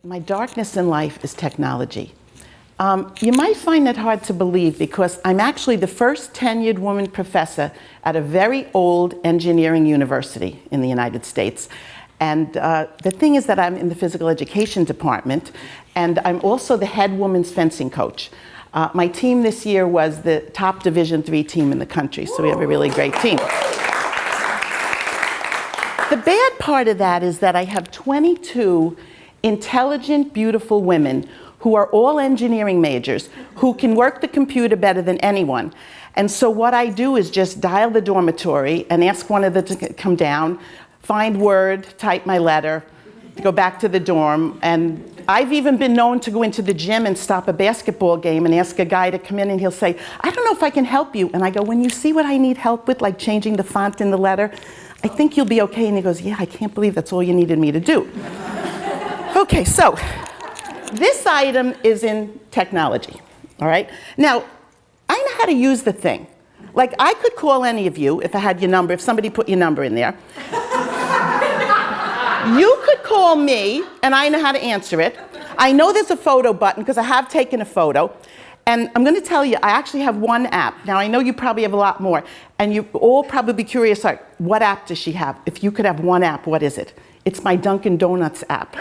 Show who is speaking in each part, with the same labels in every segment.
Speaker 1: My darkness in life is technology. You might find it hard to believe because I'm actually the first tenured woman professor at a very old engineering university in the United States. And the thing is that I'm in the physical education department, and I'm also the head women's fencing coach. My team this year was the top Division III team in the country, so we have a really great team. The bad part of that is that I have 22 intelligent, beautiful women who are all engineering majors, who can work the computer better than anyone. And so what I do is just dial the dormitory and ask one of them to come down, find Word, type my letter, go back to the dorm. And I've even been known to go into the gym and stop a basketball game and ask a guy to come in, and he'll say, "I don't know if I can help you." And I go, "When you see what I need help with, like changing the font in the letter, I think you'll be okay." And he goes, "Yeah, I can't believe that's all you needed me to do." Okay, so this item is in technology, all right? Now, I know how to use the thing. Like, I could call any of you if I had your number, if somebody put your number in there. You could call me, and I know how to answer it. I know there's a photo button because I have taken a photo. And I'm going to tell you, I actually have one app. Now, I know you probably have a lot more. And you all probably be curious, like, what app does she have? If you could have one app, what is it? It's my Dunkin' Donuts app.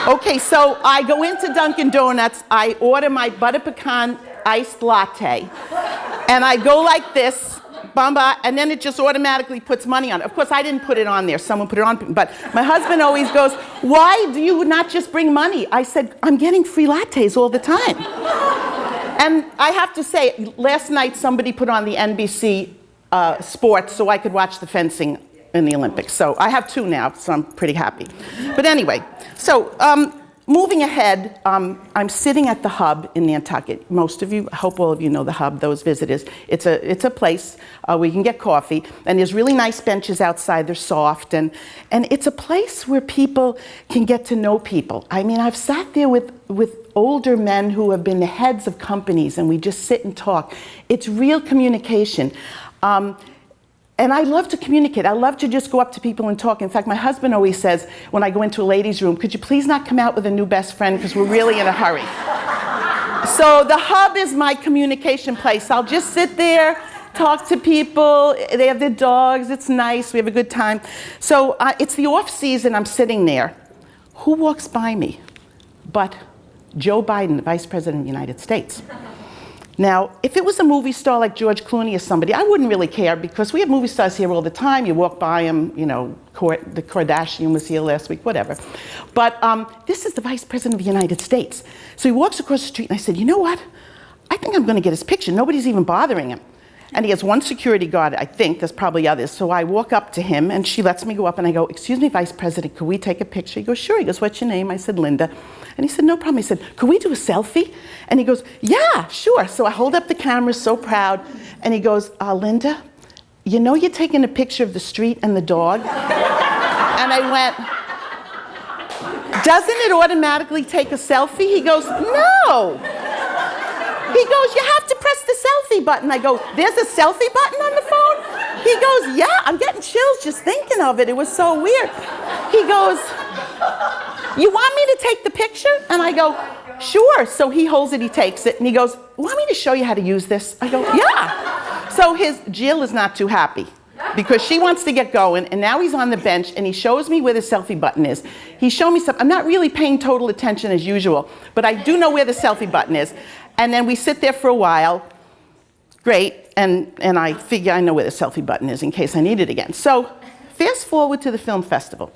Speaker 1: Okay, so I go into Dunkin' Donuts, I order my butter pecan iced latte, and I go like this, bamba, and then it just automatically puts money on it. Of course, I didn't put it on there, someone put it on, but my husband always goes, "Why do you not just bring money?" I said, "I'm getting free lattes all the time." And I have to say, last night somebody put on the NBC sports so I could watch the fencing in the Olympics. So I have two now, so I'm pretty happy. But anyway, so moving ahead, I'm sitting at the Hub in Nantucket. Most of you, I hope all of you know the Hub, those visitors. It's a place where you can get coffee, and there's really nice benches outside. They're soft, and it's a place where people can get to know people. I mean, I've sat there with older men who have been the heads of companies, and we just sit and talk. It's real communication. And I love to communicate. I love to just go up to people and talk. In fact, my husband always says, when I go into a ladies' room, "Could you please not come out with a new best friend because we're really in a hurry." So the Hub is my communication place. I'll just sit there, talk to people. They have their dogs. It's nice. We have a good time. So it's the off season. I'm sitting there. Who walks by me but Joe Biden, the Vice President of the United States? Now, if it was a movie star like George Clooney or somebody, I wouldn't really care because we have movie stars here all the time. You walk by them, you know, the Kardashian was here last week, whatever. But this is the Vice President of the United States. So he walks across the street, and I said, "You know what? I think I'm going to get his picture. Nobody's even bothering him." And he has one security guard, I think. There's probably others. So I walk up to him, and she lets me go up, and I go, "Excuse me, Vice President, could we take a picture?" He goes, "Sure." He goes, "What's your name?" I said, "Linda." And he said, "No problem." He said, "Could we do a selfie?" And he goes, "Yeah, sure." So I hold up the camera, so proud. And he goes, "Linda, you know you're taking a picture of the street and the dog?" And I went, "Doesn't it automatically take a selfie?" He goes, "No." He goes, "You have to press the selfie button." I go, "There's a selfie button on the phone?" He goes, "Yeah, I'm getting chills just thinking of it. It was so weird." He goes, "You want me to take the picture?" And I go, "Sure." So he holds it, he takes it, and he goes, "Want me to show you how to use this?" I go, "Yeah." So Jill is not too happy because she wants to get going, and now he's on the bench, and he shows me where the selfie button is. He showed me something. I'm not really paying total attention as usual, but I do know where the selfie button is. And then we sit there for a while. Great, and I figure I know where the selfie button is in case I need it again. So fast forward to the film festival.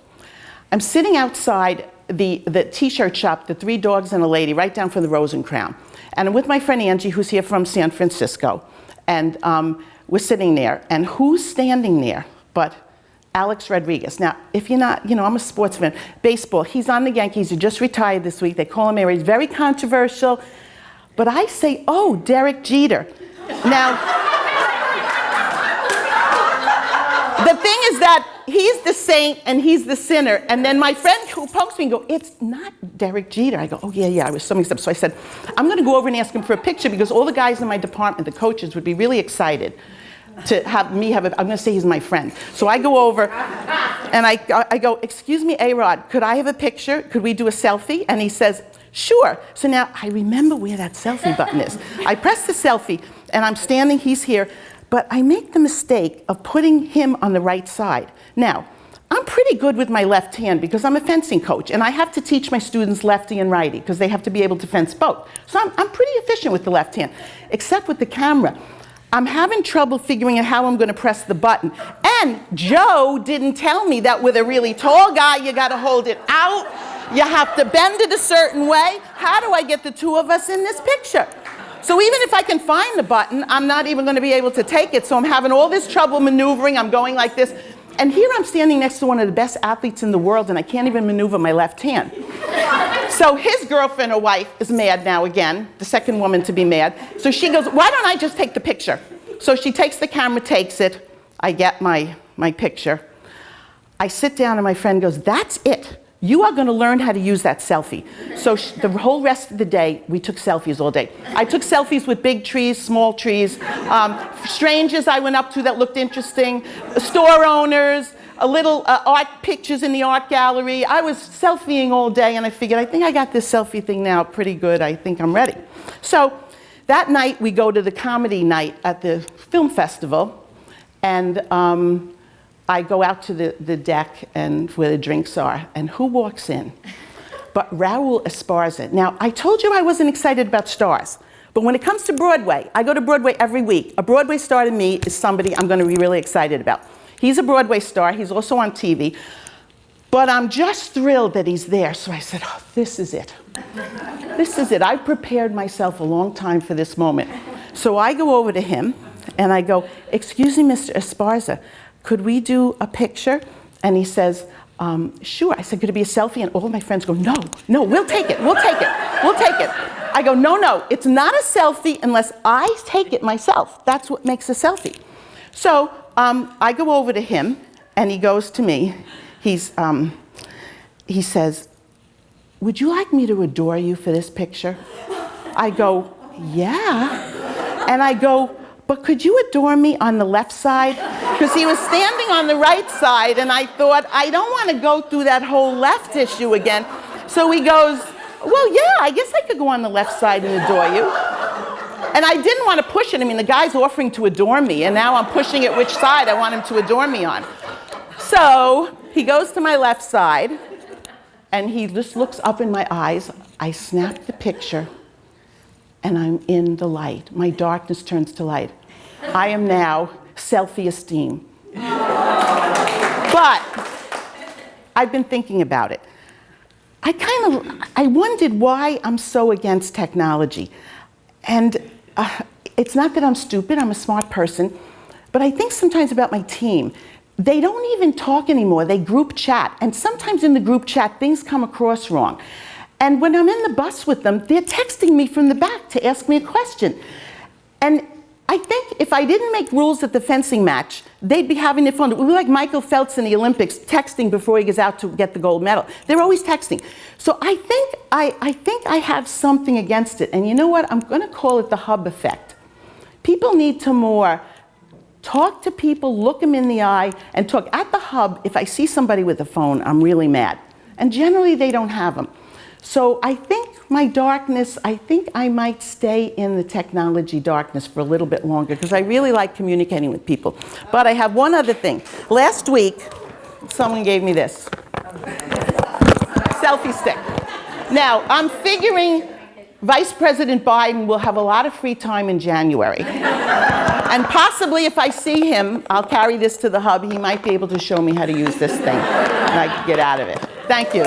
Speaker 1: I'm sitting outside the t-shirt shop, the Three Dogs and a Lady, right down from the Rose and Crown. And I'm with my friend Angie, who's here from San Francisco. And we're sitting there. And who's standing there but Alex Rodriguez? Now, if you're not, you know, I'm a sports fan. Baseball, he's on the Yankees. He just retired this week. They call him He's very controversial. But I say, "Oh, Derek Jeter." Now, the thing is that he's the saint and he's the sinner. And then my friend who pokes me and goes, "It's not Derek Jeter." I go, "Oh, yeah, I was so mixed up." So I said, "I'm going to go over and ask him for a picture because all the guys in my department, the coaches, would be really excited." to have me have I'm going to say he's my friend. So I go over and I go, excuse me, A-Rod, could I have a picture? Could we do a selfie? And he says, sure. So now I remember where that selfie button is. I press the selfie and I'm standing, he's here, but I make the mistake of putting him on the right side. Now, I'm pretty good with my left hand because I'm a fencing coach and I have to teach my students lefty and righty because they have to be able to fence both. So I'm pretty efficient with the left hand, except with the camera. I'm having trouble figuring out how I'm going to press the button. And Joe didn't tell me that with a really tall guy, you got to hold it out. You have to bend it a certain way. How do I get the two of us in this picture? So even if I can find the button, I'm not even going to be able to take it. So I'm having all this trouble maneuvering. I'm going like this. And here I'm standing next to one of the best athletes in the world, and I can't even maneuver my left hand. So his girlfriend or wife is mad now again, the second woman to be mad. So she goes, why don't I just take the picture? So she takes the camera, takes it. I get my picture. I sit down and my friend goes, that's it. You are going to learn how to use that selfie. So the whole rest of the day, we took selfies all day. I took selfies with big trees, small trees, strangers I went up to that looked interesting, store owners, a little art pictures in the art gallery. I was selfieing all day, and I figured, I think I got this selfie thing now pretty good. I think I'm ready. So that night, we go to the comedy night at the film festival, and I go out to the deck and where the drinks are, and who walks in? But Raul Esparza. Now, I told you I wasn't excited about stars, but when it comes to Broadway, I go to Broadway every week. A Broadway star to me is somebody I'm going to be really excited about. He's a Broadway star. He's also on TV. But I'm just thrilled that he's there. So I said, oh, this is it. This is it. I prepared myself a long time for this moment. So I go over to him, and I go, excuse me, Mr. Esparza, could we do a picture? And he says, sure. I said, could it be a selfie? And all my friends go, no, we'll take it, we'll take it, we'll take it. I go, no, it's not a selfie unless I take it myself. That's what makes a selfie. So I go over to him, and he goes to me. He says, would you like me to adore you for this picture? I go, yeah. And I go, but could you adore me on the left side? Because he was standing on the right side, and I thought, I don't want to go through that whole left issue again. So he goes, well, yeah, I guess I could go on the left side and adore you. And I didn't want to push it. I mean, the guy's offering to adore me, and now I'm pushing it which side I want him to adore me on. So he goes to my left side, and he just looks up in my eyes. I snap the picture, and I'm in the light. My darkness turns to light. I am now selfie esteem. But I've been thinking about it. I wondered why I'm so against technology. And it's not that I'm stupid, I'm a smart person, but I think sometimes about my team. They don't even talk anymore, they group chat. And sometimes in the group chat, things come across wrong. And when I'm in the bus with them, they're texting me from the back to ask me a question. And I think if I didn't make rules at the fencing match, they'd be having their phone. It would be like Michael Phelps in the Olympics texting before he goes out to get the gold medal. They're always texting. So I think I have something against it. And you know what? I'm going to call it the hub effect. People need to more talk to people, look them in the eye, and talk. At the hub, if I see somebody with a phone, I'm really mad. And generally, they don't have them. So I think my darkness, I think I might stay in the technology darkness for a little bit longer because I really like communicating with people. But I have one other thing. Last week, someone gave me this. Selfie stick. Now, I'm figuring Vice President Biden will have a lot of free time in January. And possibly if I see him, I'll carry this to the hub. He might be able to show me how to use this thing and I can get out of it. Thank you.